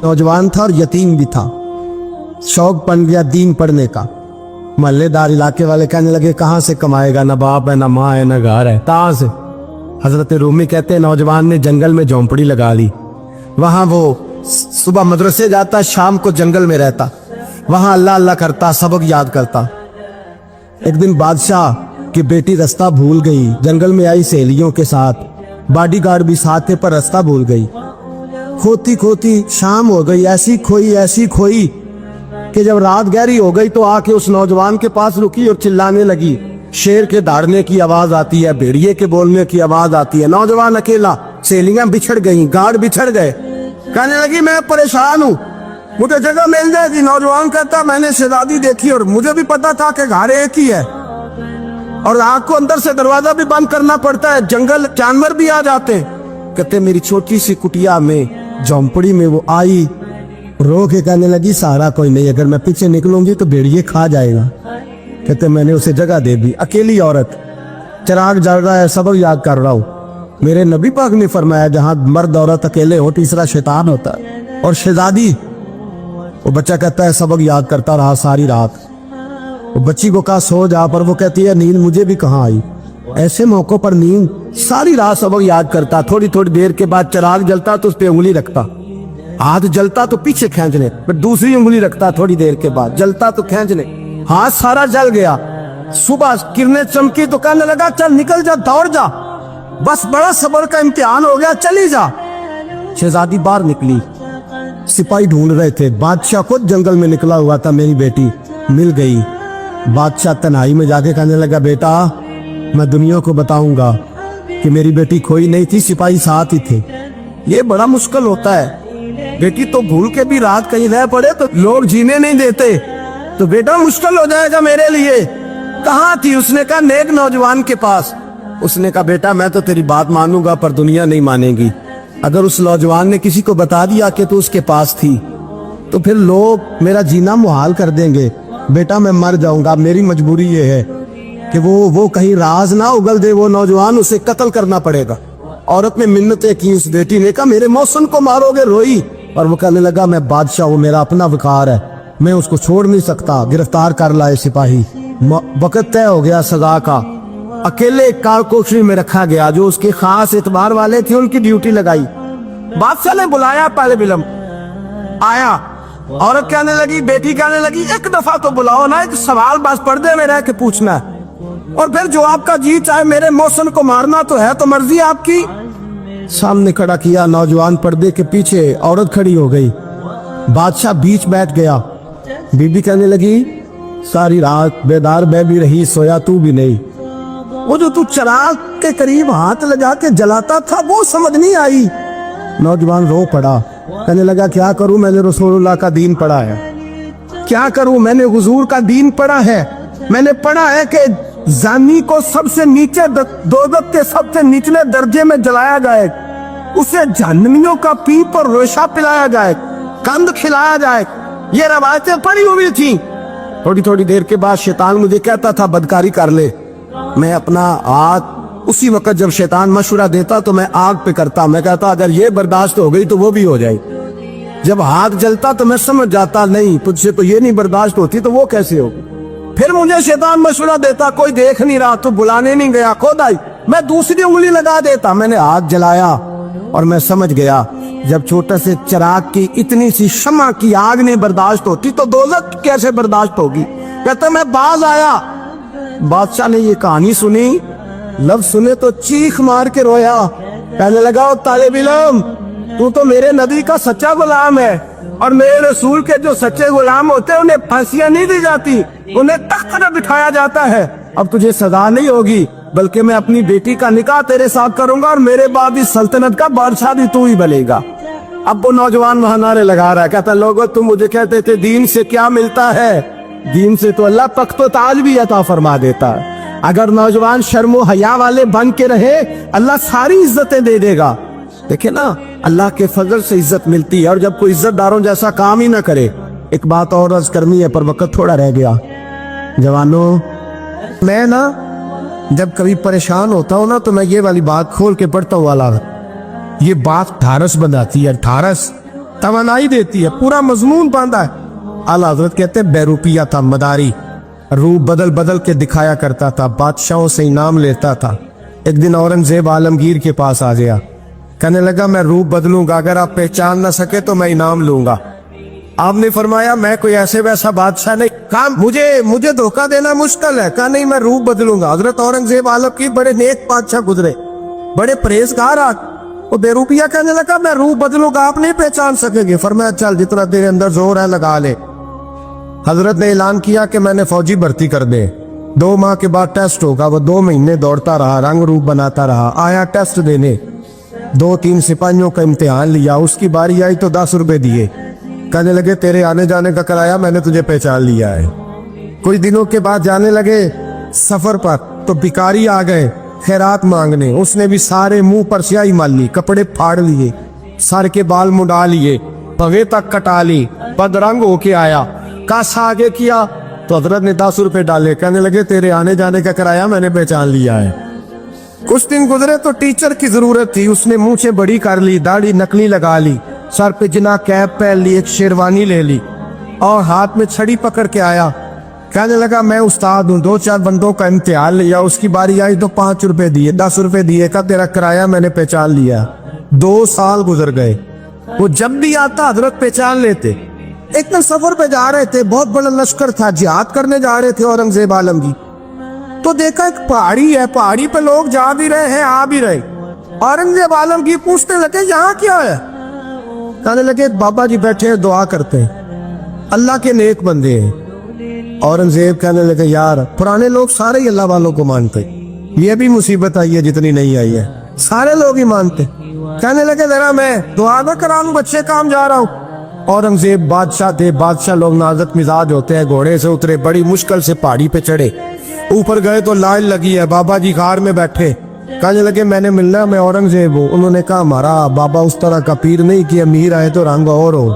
नौजवान था और यतीम भी था। शौक बन गया दीन पढ़ने का। मोहल्लेदार इलाके वाले कहने लगे कहाँ से कमाएगा, ना बाप है, ना माँ है, ना घर है, कहाँ से। हजरत रूमी कहते हैं नौजवान ने जंगल में झोंपड़ी लगा ली। वहां वो सुबह मदरसे जाता, शाम को जंगल में रहता, वहां अल्लाह अल्लाह करता, सबक याद करता। एक दिन बादशाह की बेटी रास्ता भूल गई, जंगल में आई सहेलियों के साथ, बॉडीगार्ड भी साथ थे पर रास्ता भूल गई। खोती खोती शाम हो गई, ऐसी खोई कि जब रात गहरी हो गई तो आके उस नौजवान के पास रुकी और चिल्लाने लगी। शेर के दहाड़ने की आवाज आती है, भेड़िए के बोलने की आवाज आती है। नौजवान अकेला, सहेलियां बिछड़ गई, गार्ड बिछड़ गए। कहने लगी मैं परेशान हूँ, मुझे जगह मिल जाएगी। नौजवान कहता मैंने शहजादी देखी और मुझे भी पता था कि घर एक ही है और आग को अंदर से दरवाजा भी बंद करना पड़ता है, जंगल जानवर भी आ जाते हैं। कहते मेरी छोटी सी कुटिया में, झोंपड़ी में वो आई, रो के कहने लगी सहारा कोई नहीं, अगर मैं पीछे निकलूंगी तो भेड़िए खा जाएगा। कहते मैंने उसे जगह दे दी। अकेली औरत, चिराग जल रहा है, सबक याद कर रहा हूँ। मेरे नबी पाक ने फरमाया जहां मर्द औरत अकेले हो तीसरा शैतान होता है। और शहजादी, वो बच्चा कहता है सबक याद करता रहा सारी रात। वो बच्ची को कहा सो जा, पर वो कहती है नींद मुझे भी कहाँ आई। ऐसे मौकों पर नींद, सारी रात सबक याद करता। थोड़ी थोड़ी देर के बाद चिराग जलता तो उस पर उंगली रखता, हाथ जलता तो पीछे खींचने, फिर दूसरी उंगली रखता, थोड़ी देर के बाद जलता तो खींचने, हाथ सारा जल गया। सुबह किरणें चमकी तो कहने लगा चल निकल जा, दौड़ जा, बस बड़ा सब्र का इम्तिहान हो गया, चली जा। शहजादी बाहर निकली, सिपाही ढूंढ रहे थे। बादशाह खुद जंगल में निकला हुआ था, मेरी बेटी मिल गई। बादशाह तन्हाई में जाके कहने लगा बेटा मैं दुनिया को बताऊंगा कि मेरी बेटी खोई नहीं थी, सिपाही साथ ही थे। ये बड़ा मुश्किल होता है, बेटी तो भूल के भी रात कहीं रह पड़े तो लोग जीने नहीं देते, तो बेटा मुश्किल हो जाएगा मेरे लिए। कहाँ थी? उसने कहा नेक नौजवान के पास। उसने कहा बेटा मैं तो तेरी बात मानूंगा पर दुनिया नहीं मानेगी। अगर उस नौजवान ने किसी को बता दिया कि तू उसके पास थी तो फिर लोग मेरा जीना मुहाल कर देंगे। बेटा मैं मर जाऊंगा, मेरी मजबूरी ये है कि वो कहीं राज ना उगल दे वो नौजवान, उसे कत्ल करना पड़ेगा। औरत ने मिन्नतें की, उस बेटी ने कहा मेरे मौसम को मारोगे, रोई। और वो कहने लगा मैं बादशाह हूँ, मेरा अपना वकार है, मैं उसको छोड़ नहीं सकता। गिरफ्तार कर लाए सिपाही। वक्त तय हो गया सजा का। अकेले कारकोशरी में रखा गया, जो उसके खास एतबार वाले थे उनकी ड्यूटी लगाई। बादशाह ने बुलाया, पहले बिलम आया। औरत कहने लगी, बेटी कहने लगी एक दफा तो बुलाओ ना, एक सवाल बस पर्दे में रह के पूछना है और फिर जो आपका जी चाहे, मेरे मौसम को मारना तो है, तो मर्जी आपकी। सामने खड़ा किया, नौजवान पर्दे के पीछे, औरत खड़ी हो गई। बादशाह बीच बैठ गया। बीबी कहने लगी सारी रात बेदार मैं भी रही, सोया तू भी नहीं। वो जो तू चिराग के करीब हाथ लगा के जलाता था वो समझ नहीं आई। नौजवान रो पड़ा, कहने लगा क्या करूं, मैंने रसूलुल्लाह का दीन पढ़ा है, क्या करूं, मैंने हुजूर का दीन पढ़ा है। मैंने पढ़ा है कि जानी को सबसे नीचे दोज़ख के सबसे निचले दर्जे में जलाया जाए, उसे जहन्नमियों का पीप और रेशा पिलाया जाए, कंद खिलाया जाए। ये रवायतें पड़ी हुई थी। थोड़ी थोड़ी देर के बाद शैतान मुझे कहता था बदकारी कर ले। मैं अपना हाथ उसी वक्त जब शैतान मशवरा देता तो मैं आग पे करता। मैं कहता अगर ये बर्दाश्त हो गई तो वो भी हो जाए। जब हाथ जलता तो मैं समझ जाता नहीं तुझसे तो ये नहीं बर्दाश्त होती तो वो कैसे होगी। फिर मुझे शैतान मशवरा देता कोई देख नहीं रहा तो बुलाने नहीं गया, खुद आई, मैं दूसरी उंगली लगा देता। मैंने हाथ जलाया और मैं समझ गया जब छोटे से चिराग की इतनी सी शमा की आग नहीं बर्दाश्त होती तो दोज़ख कैसे बर्दाश्त होगी। कहता मैं बाज आया। बादशाह ने ये कहानी सुनी, लफ्ज सुने तो चीख मार के रोया। कहने लगा तालिब इल्म तू तो मेरे नबी का सच्चा गुलाम है और मेरे रसूल के जो सच्चे गुलाम होते हैं उन्हें फांसियां नहीं दी जाती, उन्हें तख्त पर बिठाया जाता है। अब तुझे सजा नहीं होगी बल्कि मैं अपनी बेटी का निकाह तेरे साथ करूंगा और मेरे बाद इस सल्तनत का बादशाह भी तू ही बनेगा। अब वो नौजवान वहां नारे लगा रहा है, कहता लोगों तुम मुझे कहते थे दीन से क्या मिलता है, दीन से तो अल्लाह तख्त व ताज भी अता फरमा देता है। अगर नौजवान शर्मो हया वाले बन के रहे अल्लाह सारी इज्जतें दे देगा। देखे ना अल्लाह के फजल से इज्जत मिलती है और जब कोई इज्जतदारों जैसा काम ही ना करे। एक बात और अर्ज करनी है पर वक्त थोड़ा रह गया। जवानों मैं ना जब कभी परेशान होता हूँ ना तो मैं ये वाली बात खोल के पढ़ता हूँ आला। ये बात ढारस बनाती है, ढारस तवानाई देती है, पूरा मजमून बांधा है। आला हजरत कहते हैं बेरूपिया था, मदारी, रूप बदल बदल के दिखाया करता था, बादशाहों से इनाम लेता था। एक दिन औरंगजेब आलमगीर के पास आ गया, कहने लगा मैं रूप बदलूंगा, अगर आप पहचान ना सके तो मैं इनाम लूंगा। आपने फरमाया मैं कोई ऐसे वैसा बादशाह नहीं, कहा मुझे धोखा देना मुश्किल है, कहा नहीं मैं रूप बदलूंगा। हजरत औरंगजेब आलमगीर बड़े नेक बादशाह गुजरे, बड़े परहेजगार। वो बेरूपिया कहने लगा मैं रूप बदलूंगा, आप नहीं पहचान सकेंगे। फरमाया चल जितना तेरे अंदर जोर है लगा ले। हजरत ने ऐलान किया कि मैंने फौजी भर्ती कर दे, 2 माह के बाद टेस्ट होगा। वो 2 महीने दौड़ता रहा, रंग रूप बनाता रहा, आया टेस्ट देने, 2-3 सिपाहियों का इम्तिहान लिया, उसकी बारी आई तो 10 रुपए दिए, कहने लगे तेरे आने जाने का कराया मैंने तुझे पहचान लिया है। कुछ दिनों के बाद जाने लगे सफर पर तो भिखारी आ गए खैरात मांगने, उसने भी सारे मुंह पर स्याही मार ली, कपड़े फाड़ लिए, सर के बाल मुंडा लिए, भवे तक कटा ली, बदरंग होके आया। कासा आगे किया तो हजरत ने 10 रुपए डाले, कहने लगे तेरे आने जाने का कराया मैंने पहचान लिया है। कुछ दिन गुजरे तो टीचर की जरूरत थी, उसने मूंछें बड़ी कर ली, दाढ़ी नकली लगा ली, सर पे जिना कैप पहन ली, एक शेरवानी ले ली और हाथ में छड़ी पकड़ के आया। कहने लगा मैं उस्ताद हूँ, 2-4 बंदों का इम्तिहान लिया, उसकी बारी आई तो 5 रुपए दिए, 10 रुपए दिए, का तेरा कराया मैंने पहचान लिया। 2 साल गुजर गए, वो जब भी आता हजरत पहचान लेते। एक दिन सफर पे जा रहे थे, बहुत बड़ा लश्कर था, जिहाद करने जा रहे थे औरंगजेब आलमगीर, तो देखा एक पहाड़ी है, पहाड़ी पे लोग जा भी रहे हैं आ भी रहे। औरंगजेब आलमगीर पूछने लगे यहाँ क्या है? कहने लगे बाबा जी बैठे हैं दुआ करते हैं, अल्लाह के नेक बंदे हैं। औरंगजेब कहने लगे यार पुराने लोग सारे ही अल्लाह वालों को मानते, ये भी मुसीबत आई है जितनी नहीं आई है, सारे लोग ही मानते। कहने लगे जरा मैं दुआ ना कराऊं, बच्चे काम जा रहा हूँ। औरंगजेब बादशाह थे, बादशाह लोग नाजुक मिजाज होते हैं, घोड़े से उतरे, बड़ी मुश्किल से पहाड़ी पे चढ़े, ऊपर गए तो लाइन लगी है, बाबा जी गार में बैठे। कहने लगे मैंने मिलना, मैं औरंगजेब हूँ। उन्होंने कहा हमारा बाबा उस तरह का पीर नहीं कि अमीर आए तो रंग और हो,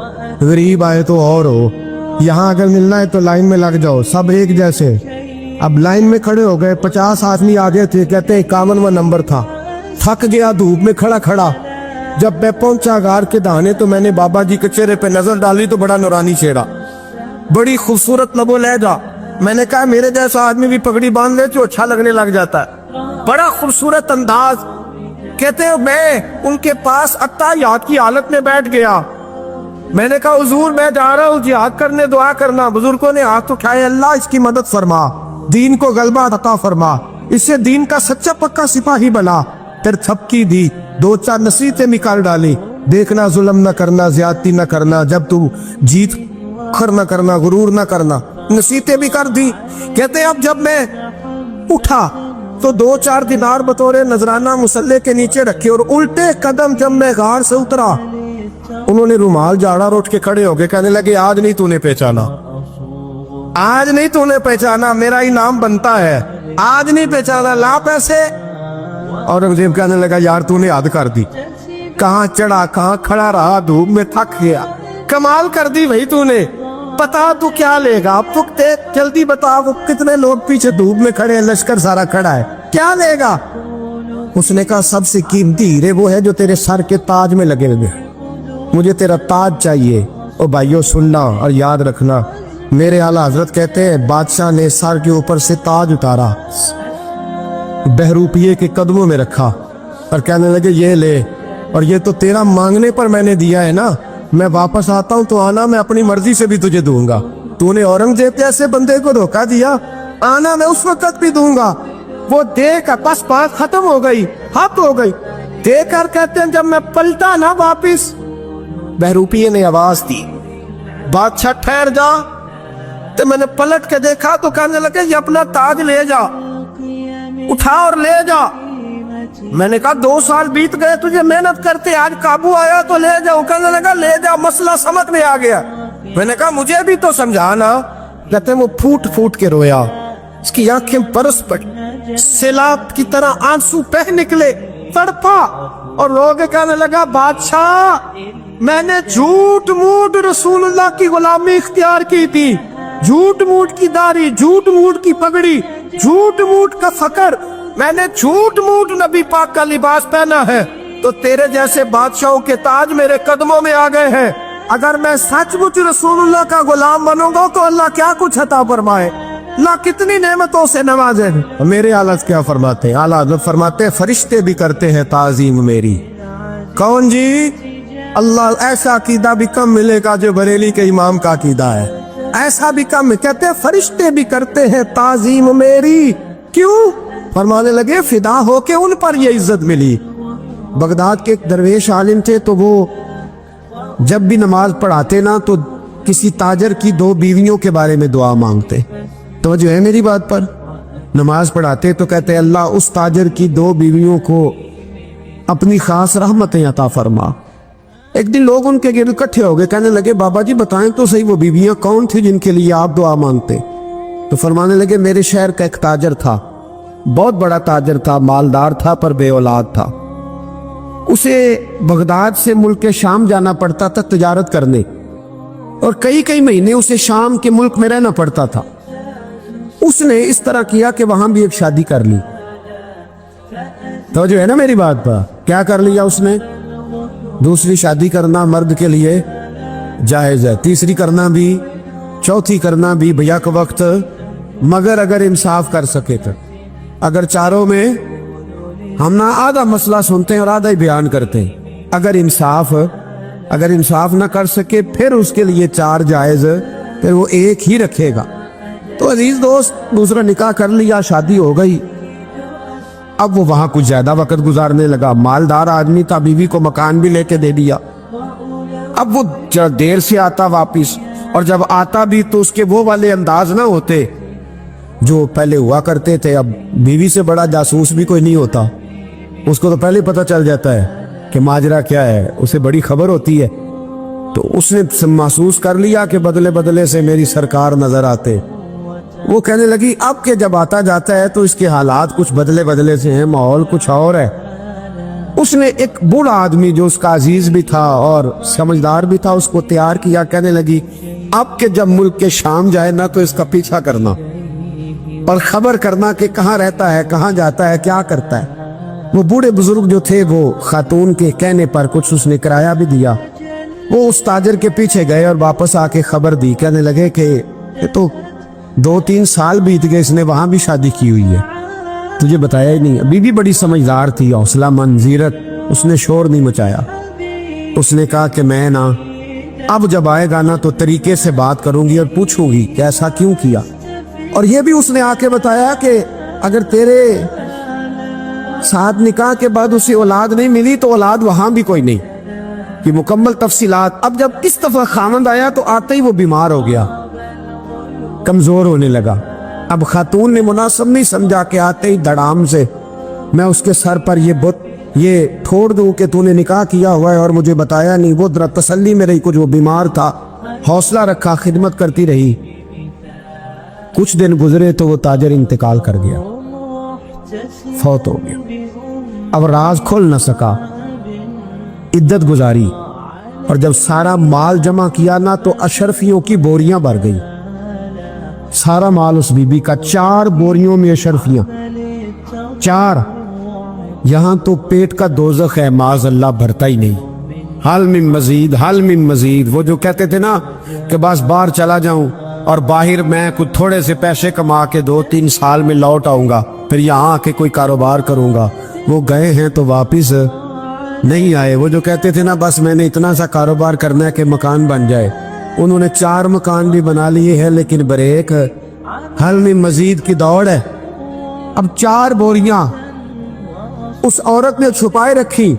गरीब आए तो और हो, यहाँ अगर मिलना है तो लाइन में लग जाओ, सब एक जैसे। अब लाइन में खड़े हो गए, 50 आदमी आगे थे, कहते 51वां नंबर था। थक गया धूप में खड़ा खड़ा, जब मैं पहुंचा गार के दाने तो मैंने बाबा जी के चेहरे पे नजर डाली तो बड़ा नूरानी चेहरा, बड़ी खूबसूरत लबो लहजा। मैंने कहा मेरे जैसा आदमी भी पगड़ी बांध ले तो अच्छा लगने लग जाता है, बड़ा खूबसूरत अंदाज। कहते हैं मैं उनके पास अत्ताहियात की हालत में बैठ गया। मैंने कहा हुजूर मैं जा रहा हूँ जिहाद करने, दुआ करना। बुजुर्गों ने हाथ उठाए, अल्लाह इसकी मदद फरमा, दीन को गलबा अता फरमा, इससे दीन का सच्चा पक्का सिपाही बना। फिर थपकी दी, 2-4 नसीहतें निकाल डाली, देखना जुल्म न करना, ज्यादती न करना, जब तू जीत खर न करना, गुरूर न करना, नसीहतें भी कर दी। कहते अब जब मैं उठा तो 2-4 दिनार बतौरे नजराना मुसल्ले के नीचे रखे और उल्टे कदम जब मैं गार से उतरा, उन्होंने रुमाल झाड़ा और उठ के खड़े हो गए। कहने लगे आज नहीं तूने पहचाना, आज नहीं तूने पहचाना, मेरा इनाम बनता है, आज नहीं पहचाना, ला पैसे। औरंगजेब कहने लगा यार तूने हद कर दी, कहाँ चढ़ा कहाँ खड़ा रहा, धूप में थक गया, कमाल कर दी भाई तूने। बता तू क्या लेगा, अब तू जल्दी बता, वो कितने लोग पीछे धूप में खड़े हैं, लश्कर सारा खड़ा है, क्या लेगा? उसने कहा सबसे कीमती हीरे वो है जो तेरे सर के ताज में लगे हुए, मुझे तेरा ताज चाहिए। ओ भाइयों सुनना और याद रखना, मेरे आला हजरत कहते हैं बादशाह ने सर के ऊपर से ताज उतारा, बहरूपिये के कदमों में रखा और कहने लगे ये ले, और ये तो तेरा मांगने पर मैंने दिया है ना, मैं वापस आता हूँ तो आना, मैं अपनी मर्जी से भी तुझे दूंगा। तूने औरंगजेब जैसे बंदे को धोखा दिया, आना मैं उस वक्त भी दूंगा। वो देकर बस बात खत्म हो गई, हद हो गई। देकर कहते हैं जब मैं पलटा ना वापिस, बहरूपिये ने आवाज दी बादशाह ठहर जा। तो मैंने पलट के देखा तो कहने लगे ये अपना ताज ले जा, उठा और ले जा। मैंने कहा 2 साल बीत गए तुझे मेहनत करते, आज काबू आया तो ले जाओ। कहने लगा ले जा, मसला समझ में आ गया। मैंने कहा मुझे भी तो समझाना। कहते वो फूट फूट के रोया, उसकी आंखें बरस पड़ी, सैलाब की तरह आंसू बह निकले, तड़पा और रो के कहने लगा बादशाह मैंने झूठ मूठ रसूलुल्लाह की गुलामी इख्तियार की थी, झूठ मूठ की दाढ़ी, झूठ मूठ की पगड़ी, झूठ मूठ का फकर, मैंने झूठ मूठ नबी पाक का लिबास पहना है तो तेरे जैसे बादशाहों के ताज मेरे कदमों में आ गए हैं। अगर मैं सचमुच रसूलुल्लाह का गुलाम बनूंगा तो अल्लाह क्या कुछ अता फरमाए, अल्लाह कितनी नेमतों से नवाजे। मेरे हालत क्या फरमाते हैं, आला हज़रत फरमाते हैं फरिश्ते भी करते हैं ताजीम मेरी। कौन जी? अल्लाह। ऐसा अकीदा भी कम मिलेगा जो बरेली के इमाम का अकीदा है, ऐसा भी कम। कहते हैं फरिश्ते भी करते हैं ताजीम मेरी। क्यों? फरमाने लगे फिदा होके उन पर ये इज्जत मिली। बगदाद के एक दरवेश आलिम थे, तो वो जब भी नमाज पढ़ाते ना तो किसी ताजर की 2 बीवियों के बारे में दुआ मांगते। तो जो है मेरी बात पर, नमाज पढ़ाते तो कहते अल्लाह उस ताजर की 2 बीवियों को अपनी खास रहमतें अता फरमा। एक दिन लोग उनके गिर्द इकट्ठे हो गए, कहने लगे बाबा जी बताएं तो सही वो बीवियां कौन थी जिनके लिए आप दुआ मांगते। तो फरमाने लगे मेरे शहर का एक ताजर था, बहुत बड़ा ताजर था, मालदार था पर बे औलाद था। उसे बगदाद से मुल्क शाम जाना पड़ता था तिजारत करने, और कई कई महीने उसे शाम के मुल्क में रहना पड़ता था। उसने इस तरह किया कि वहां भी एक शादी कर ली। तो जो है ना मेरी बात पर, क्या कर लिया उसने? दूसरी शादी करना मर्द के लिए जायज है, तीसरी करना भी, चौथी करना भी भैया के वक्त, मगर अगर इंसाफ कर सके तो। अगर चारों में हम ना आधा मसला सुनते हैं और आधा ही बयान करते हैं, अगर इंसाफ ना कर सके फिर उसके लिए 4 जायज, फिर वो एक ही रखेगा। तो अजीज दोस्त, दूसरा निकाह कर लिया, शादी हो गई। अब वो वहां कुछ ज्यादा वक्त गुजारने लगा, मालदार आदमी था, बीवी को मकान भी लेके दे दिया। अब वो देर से आता वापिस, और जब आता भी तो उसके वो वाले अंदाज ना होते जो पहले हुआ करते थे। अब बीवी से बड़ा जासूस भी कोई नहीं होता, उसको तो पहले पता चल जाता है कि माजरा क्या है, उसे बड़ी खबर होती है। तो उसने महसूस कर लिया कि बदले बदले से मेरी सरकार नजर आते। वो कहने लगी अब के जब आता जाता है तो इसके हालात कुछ बदले बदले से हैं, माहौल कुछ और है। उसने एक बूढ़ा आदमी जो उसका अजीज भी था और समझदार भी था उसको तैयार किया। कहने लगी अब के जब मुल्क के शाम जाए ना तो इसका पीछा करना और खबर करना कि कहाँ रहता है, कहाँ जाता है, क्या करता है। वो बूढ़े बुजुर्ग जो थे वो खातून के कहने पर कुछ उसने किराया भी दिया। वो उस ताजर के पीछे गए और वापस आके खबर दी। कहने लगे कि ये तो 2-3 साल बीत गए, इसने वहां भी शादी की हुई है, तुझे बताया ही नहीं। बीबी बड़ी समझदार थी, हौसला मंद, जीरत, उसने शोर नहीं मचाया। उसने कहा कि मैं ना अब जब आएगा ना तो तरीके से बात करूंगी और पूछूंगी कि ऐसा क्यों किया। और ये भी उसने आके बताया कि अगर तेरे साथ निकाह के बाद उसे औलाद नहीं मिली तो औलाद वहां भी कोई नहीं, कि मुकम्मल तफसीलात। अब जब इस दफा खामद आया तो आते ही वो बीमार हो गया, कमजोर होने लगा। अब खातून ने मुनासिब नहीं समझा कि आते ही धड़ाम से मैं उसके सर पर ये ठोड़ दूं कि तूने निकाह किया हुआ है और मुझे बताया नहीं। वो जरा तसल्ली में रही, कुछ वो बीमार था, हौसला रखा, खिदमत करती रही। कुछ दिन गुजरे तो वो ताजर इंतकाल कर गया, फौत हो गया। अब राज खोल न सका, इद्दत गुजारी, और जब सारा माल जमा किया ना तो अशरफियों की बोरियां भर गई। सारा माल उस बीबी का, 4 बोरियों में अशरफियां, 4। यहां तो पेट का दोज़ख है, माज़ अल्लाह भरता ही नहीं। हाल मिन मजीद, हाल मिन मजीद। वो जो कहते थे ना कि बस बाहर चला जाऊं और बाहर मैं कुछ थोड़े से पैसे कमा के 2-3 साल में लौट आऊंगा, फिर यहाँ आके कोई कारोबार करूंगा, वो गए हैं तो वापिस नहीं आए। वो जो कहते थे ना बस मैंने इतना सा कारोबार करना है कि मकान बन जाए, उन्होंने 4 मकान भी बना लिए हैं, लेकिन ब्रेक हल में मजीद की दौड़ है। अब 4 बोरियां उस औरत ने छुपाए रखी।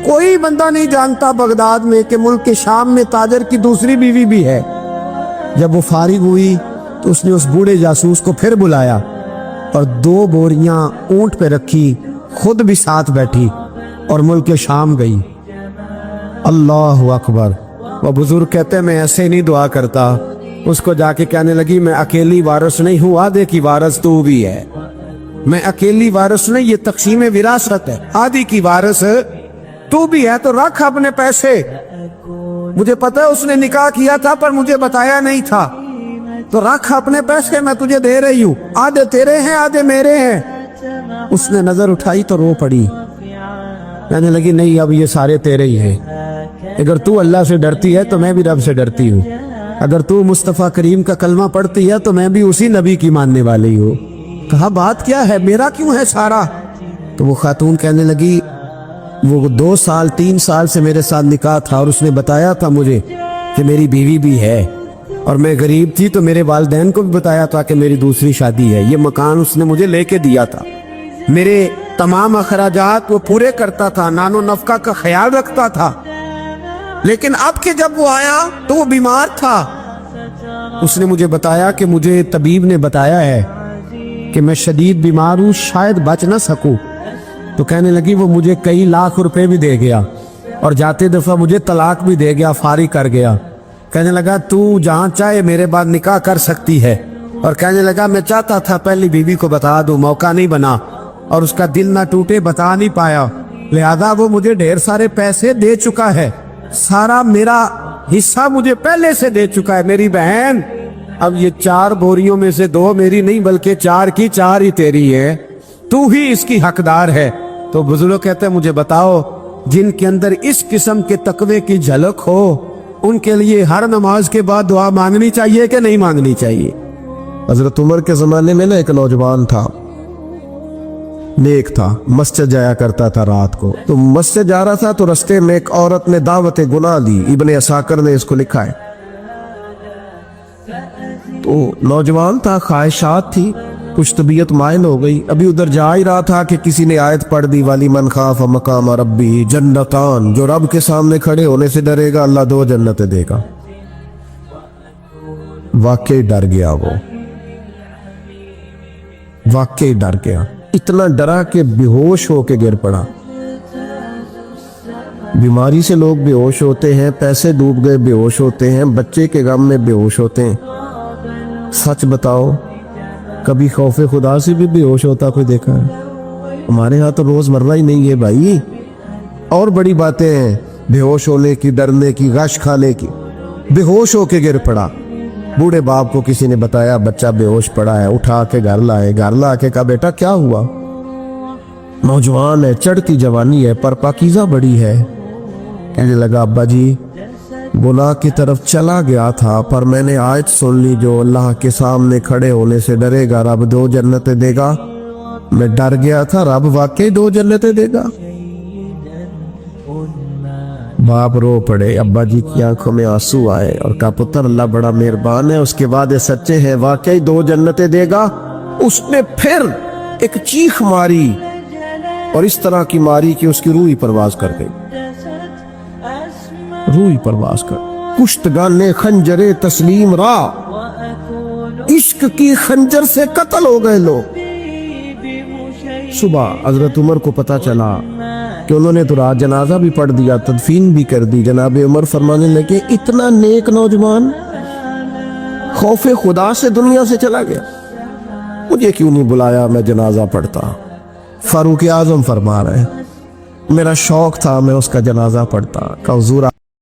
कोई बंदा नहीं जानता बगदाद में कि मुल्क के शाम में ताजर की दूसरी बीवी भी है। जब वो फारिग हुई तो उसने उस बूढ़े जासूस को फिर बुलाया और 2 बोरियां ऊंट पे रखी, खुद भी साथ बैठी और मुल्क के शाम गई। अल्लाह अकबर। वो बुजुर्ग कहते हैं मैं ऐसे नहीं दुआ करता। उसको जाके कहने लगी मैं अकेली वारिस नहीं हूँ, आधे की वारिस तू भी है। मैं अकेली वारिस नहीं, ये तकसीम विरासत है, आधी की वारिस तू भी है। तो रख अपने पैसे। मुझे पता है उसने निकाह किया था पर मुझे बताया नहीं था, तो रख अपने पैसे, मैं तुझे दे रही हूँ। आधे तेरे हैं, आधे मेरे हैं। اس نے نظر اٹھائی تو رو پڑی، کہنے لگی نہیں اب یہ سارے تیرے ہی ہیں، اگر تو اللہ سے ڈرتی ہے تو میں بھی رب سے ڈرتی ہوں، اگر تو مصطفیٰ کریم کا کلمہ پڑھتی ہے تو میں بھی اسی نبی کی ماننے والی ہوں۔ کہا بات کیا ہے، میرا کیوں ہے سارا؟ تو وہ خاتون کہنے لگی وہ 2 سال 3 سال سے میرے ساتھ نکاح تھا اور اس نے بتایا تھا مجھے کہ میری بیوی بھی ہے، اور میں غریب تھی تو میرے والدین کو بھی بتایا تھا کہ میری دوسری شادی ہے، یہ مکان اس نے مجھے لے کے دیا تھا، میرے تمام اخراجات وہ پورے کرتا تھا، نان و نفقہ کا خیال رکھتا تھا، لیکن اب کہ جب وہ آیا تو وہ بیمار تھا۔ اس نے مجھے بتایا کہ مجھے طبیب نے بتایا ہے کہ میں شدید بیمار ہوں، شاید بچ نہ سکوں۔ تو کہنے لگی وہ مجھے کئی لاکھ روپے بھی دے گیا اور جاتے دفعہ مجھے طلاق بھی دے گیا، فارغ کر گیا۔ کہنے لگا تو جہاں چاہے میرے بعد نکاح کر سکتی ہے، اور کہنے لگا میں چاہتا تھا پہلی بیوی کو بتا دوں، موقع نہیں بنا اور اس کا دل نہ ٹوٹے، بتا نہیں پایا، لہذا وہ مجھے ڈھیر سارے پیسے دے چکا ہے، سارا میرا حصہ مجھے پہلے سے دے چکا ہے۔ میری بہن اب یہ 4 بوریوں میں سے 2 میری نہیں بلکہ 4 کی 4 ہی تیری ہے، تو ہی اس کی حقدار ہے۔ تو بزرگ کہتے ہیں مجھے بتاؤ جن کے اندر اس قسم کے تقوی کی جھلک ہو ان کے لیے ہر نماز کے بعد دعا مانگنی چاہیے کہ نہیں مانگنی چاہیے؟ حضرت عمر کے زمانے میں ایک نوجوان تھا، نیک تھا، مسجد جایا کرتا تھا رات کو، تو مسجد جا رہا تھا تو رستے میں ایک عورت نے دعوت گناہ دی، ابن عساکر نے اس کو لکھا ہے۔ تو نوجوان تھا، خواہشات تھی، کچھ طبیعت مائل ہو گئی، ابھی ادھر جا ہی رہا تھا کہ کسی نے آیت پڑھ دی والی من خاف مقام ربی جنتان، جو رب کے سامنے کھڑے ہونے سے ڈرے گا اللہ 2 جنتیں دے گا۔ واقعی ڈر گیا، وہ واقعی ڈر گیا، اتنا ڈرا کہ بے ہوش ہو کے گر پڑا۔ بیماری سے لوگ بے ہوش ہوتے ہیں، پیسے ڈوب گئے بے ہوش ہوتے ہیں، بچے کے غم میں بے ہوش ہوتے ہیں۔ سچ بتاؤ کبھی خوف خدا سے بھی بے ہوش ہوتا کوئی دیکھا ہے؟ ہمارے ہاں تو روز مرہ ہی نہیں ہے بھائی، اور بڑی باتیں ہیں بے ہوش ہونے کی، ڈرنے کی، غش کھانے کی۔ بے ہوش ہو کے گر پڑا، بوڑھے باپ کو کسی نے بتایا بچہ بے ہوش پڑا ہے، اٹھا کے گھر لائے، گھر لا کے کہا بیٹا کیا ہوا؟ نوجوان ہے، چڑھتی جوانی ہے پر پاکیزہ بڑی ہے۔ کہنے لگا ابا جی گناہ کی طرف چلا گیا تھا پر میں نے آیت سن لی جو اللہ کے سامنے کھڑے ہونے سے ڈرے گا رب 2 جنتیں دے گا، میں ڈر گیا تھا، رب واقعی 2 جنتیں دے گا۔ باپ رو پڑے، ابا جی کی آنکھوں میں آنسو آئے اور کہا پتر اللہ بڑا مہربان ہے، اس کے بعد یہ سچے ہیں، واقعی 2 جنتیں دے گا۔ اس نے پھر ایک چیخ ماری اور اس طرح کی ماری کہ اس کی روح ہی پرواز کر گئی، روح ہی پرواز کر۔ کشتگان خنجر تسلیم را، عشق کی خنجر سے قتل ہو گئے لوگ۔ صبح حضرت عمر کو پتا چلا کہ انہوں نے تو رات جنازہ بھی پڑھ دیا، تدفین بھی کر دی۔ جناب عمر فرمانے لگے اتنا نیک نوجوان خوف خدا سے دنیا سے چلا گیا، مجھے کیوں نہیں بلایا میں جنازہ پڑھتا؟ فاروق اعظم فرما رہے ہیں میرا شوق تھا میں اس کا جنازہ پڑھتا۔ کہ حضور